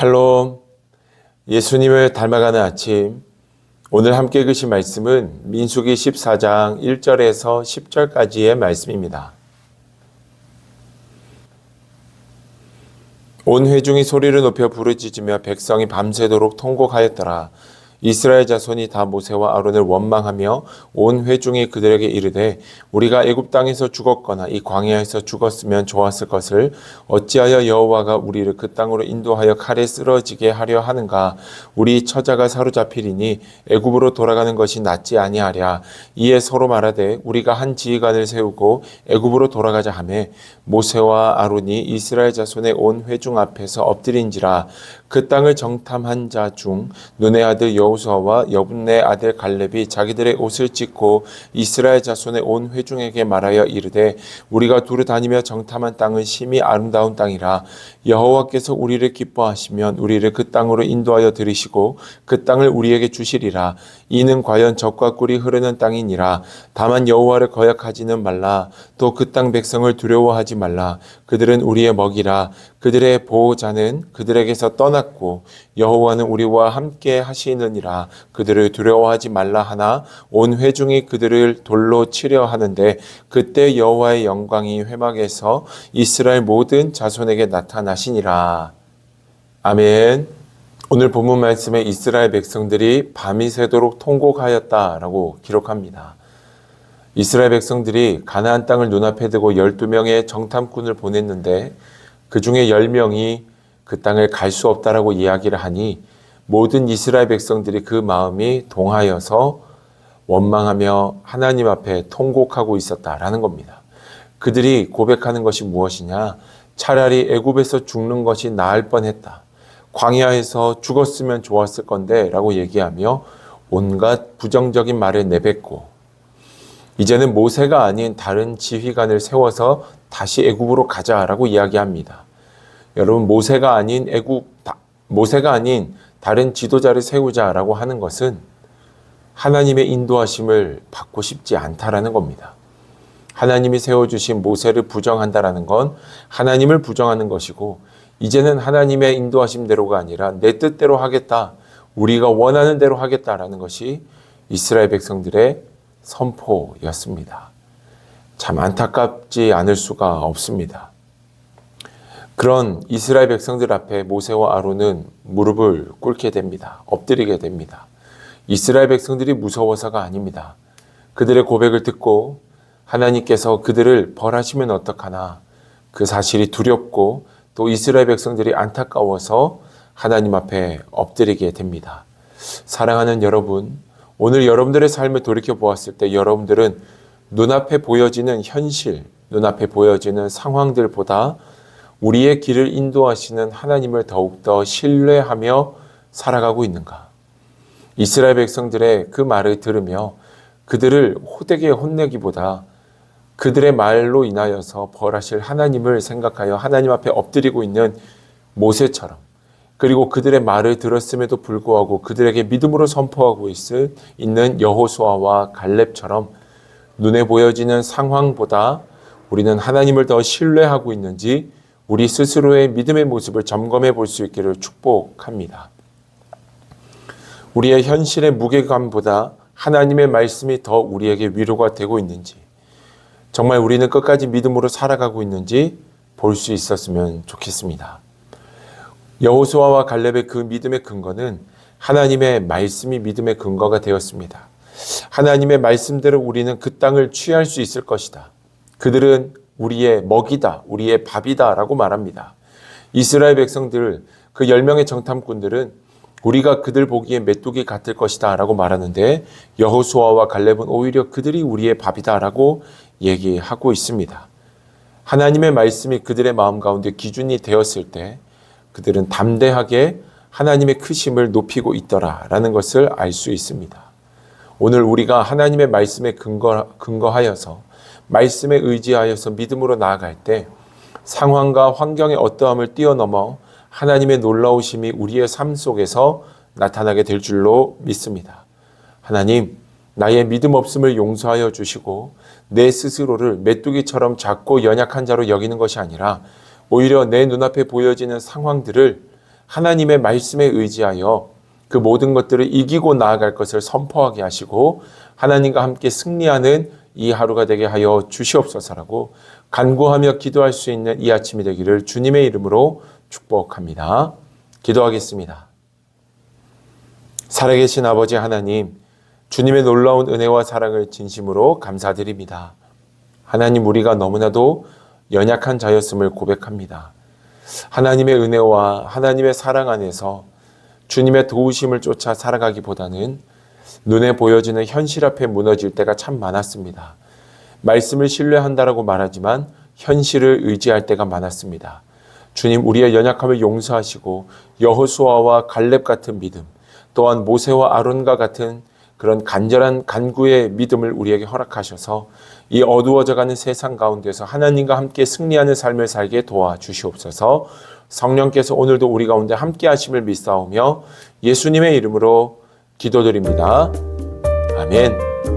샬롬, 예수님을 닮아가는 아침. 오늘 함께 읽으신 말씀은 민수기 14장 1절에서 10절까지의 말씀입니다. 온 회중이 소리를 높여 부르짖으며 백성이 밤새도록 통곡하였더라. 이스라엘 자손이 다 모세와 아론을 원망하며 온 회중이 그들에게 이르되 우리가 애굽 땅에서 죽었거나 이 광야에서 죽었으면 좋았을 것을 어찌하여 여호와가 우리를 그 땅으로 인도하여 칼에 쓰러지게 하려 하는가. 우리 처자가 사로잡히리니 애굽으로 돌아가는 것이 낫지 아니하랴. 이에 서로 말하되 우리가 한 지휘관을 세우고 애굽으로 돌아가자 하며 모세와 아론이 이스라엘 자손의 온 회중 앞에서 엎드린지라. 그 땅을 정탐한 자 중 눈의 아들 여호수아와 여분네 아들 갈렙이 자기들의 옷을 찢고 이스라엘 자손의 온 회중에게 말하여 이르되 우리가 두루 다니며 정탐한 땅은 심히 아름다운 땅이라. 여호와께서 우리를 기뻐하시면 우리를 그 땅으로 인도하여 들이시고 그 땅을 우리에게 주시리라. 이는 과연 젖과 꿀이 흐르는 땅이니라. 다만 여호와를 거역하지는 말라. 또 그 땅 백성을 두려워하지 말라. 그들은 우리의 먹이라. 그들의 보호자는 그들에게서 떠났고 여호와는 우리와 함께 하시느니라. 그들을 두려워하지 말라 하나 온 회중이 그들을 돌로 치려 하는데 그때 여호와의 영광이 회막에서 이스라엘 모든 자손에게 나타나시니라. 아멘. 오늘 본문 말씀에 이스라엘 백성들이 밤이 새도록 통곡하였다라고 기록합니다. 이스라엘 백성들이 가나안 땅을 눈앞에 두고 12명의 정탐꾼을 보냈는데 그 중에 10명이 그 땅을 갈 수 없다라고 이야기를 하니 모든 이스라엘 백성들이 그 마음이 동하여서 원망하며 하나님 앞에 통곡하고 있었다라는 겁니다. 그들이 고백하는 것이 무엇이냐? 차라리 애굽에서 죽는 것이 나을 뻔했다. 광야에서 죽었으면 좋았을 건데 라고 얘기하며 온갖 부정적인 말을 내뱉고 이제는 모세가 아닌 다른 지휘관을 세워서 다시 애굽으로 가자라고 이야기합니다. 여러분, 모세가 아닌 다른 지도자를 세우자라고 하는 것은 하나님의 인도하심을 받고 싶지 않다라는 겁니다. 하나님이 세워주신 모세를 부정한다라는 건 하나님을 부정하는 것이고 이제는 하나님의 인도하심대로가 아니라 내 뜻대로 하겠다, 우리가 원하는 대로 하겠다라는 것이 이스라엘 백성들의 선포였습니다. 참 안타깝지 않을 수가 없습니다. 그런 이스라엘 백성들 앞에 모세와 아론은 무릎을 꿇게 됩니다. 엎드리게 됩니다. 이스라엘 백성들이 무서워서가 아닙니다. 그들의 고백을 듣고 하나님께서 그들을 벌하시면 어떡하나 그 사실이 두렵고 또 이스라엘 백성들이 안타까워서 하나님 앞에 엎드리게 됩니다. 사랑하는 여러분, 오늘 여러분들의 삶을 돌이켜 보았을 때 여러분들은 눈앞에 보여지는 현실, 눈앞에 보여지는 상황들보다 우리의 길을 인도하시는 하나님을 더욱더 신뢰하며 살아가고 있는가? 이스라엘 백성들의 그 말을 들으며 그들을 호되게 혼내기보다 그들의 말로 인하여서 벌하실 하나님을 생각하여 하나님 앞에 엎드리고 있는 모세처럼, 그리고 그들의 말을 들었음에도 불구하고 그들에게 믿음으로 선포하고 있는 여호수아와 갈렙처럼 눈에 보여지는 상황보다 우리는 하나님을 더 신뢰하고 있는지 우리 스스로의 믿음의 모습을 점검해 볼 수 있기를 축복합니다. 우리의 현실의 무게감보다 하나님의 말씀이 더 우리에게 위로가 되고 있는지, 정말 우리는 끝까지 믿음으로 살아가고 있는지 볼 수 있었으면 좋겠습니다. 여호수아와 갈렙의 그 믿음의 근거는 하나님의 말씀이 믿음의 근거가 되었습니다. 하나님의 말씀대로 우리는 그 땅을 취할 수 있을 것이다. 그들은 우리의 먹이다, 우리의 밥이다 라고 말합니다. 이스라엘 백성들, 그 10명의 정탐꾼들은 우리가 그들 보기에 메뚜기 같을 것이다 라고 말하는데 여호수아와 갈렙은 오히려 그들이 우리의 밥이다 라고 얘기하고 있습니다. 하나님의 말씀이 그들의 마음 가운데 기준이 되었을 때 그들은 담대하게 하나님의 크심을 높이고 있더라라는 것을 알 수 있습니다. 오늘 우리가 하나님의 말씀에 근거하여서 말씀에 의지하여서 믿음으로 나아갈 때 상황과 환경의 어떠함을 뛰어넘어 하나님의 놀라우심이 우리의 삶 속에서 나타나게 될 줄로 믿습니다. 하나님, 나의 믿음 없음을 용서하여 주시고 내 스스로를 메뚜기처럼 작고 연약한 자로 여기는 것이 아니라 오히려 내 눈앞에 보여지는 상황들을 하나님의 말씀에 의지하여 그 모든 것들을 이기고 나아갈 것을 선포하게 하시고 하나님과 함께 승리하는 이 하루가 되게 하여 주시옵소서라고 간구하며 기도할 수 있는 이 아침이 되기를 주님의 이름으로 축복합니다. 기도하겠습니다. 살아계신 아버지 하나님, 주님의 놀라운 은혜와 사랑을 진심으로 감사드립니다. 하나님, 우리가 너무나도 연약한 자였음을 고백합니다. 하나님의 은혜와 하나님의 사랑 안에서 주님의 도우심을 쫓아 살아가기보다는 눈에 보여지는 현실 앞에 무너질 때가 참 많았습니다. 말씀을 신뢰한다라고 말하지만 현실을 의지할 때가 많았습니다. 주님, 우리의 연약함을 용서하시고 여호수아와 갈렙 같은 믿음, 또한 모세와 아론과 같은 그런 간절한 간구의 믿음을 우리에게 허락하셔서 이 어두워져가는 세상 가운데서 하나님과 함께 승리하는 삶을 살게 도와주시옵소서. 성령께서 오늘도 우리 가운데 함께 하심을 믿사오며 예수님의 이름으로 기도드립니다. 아멘.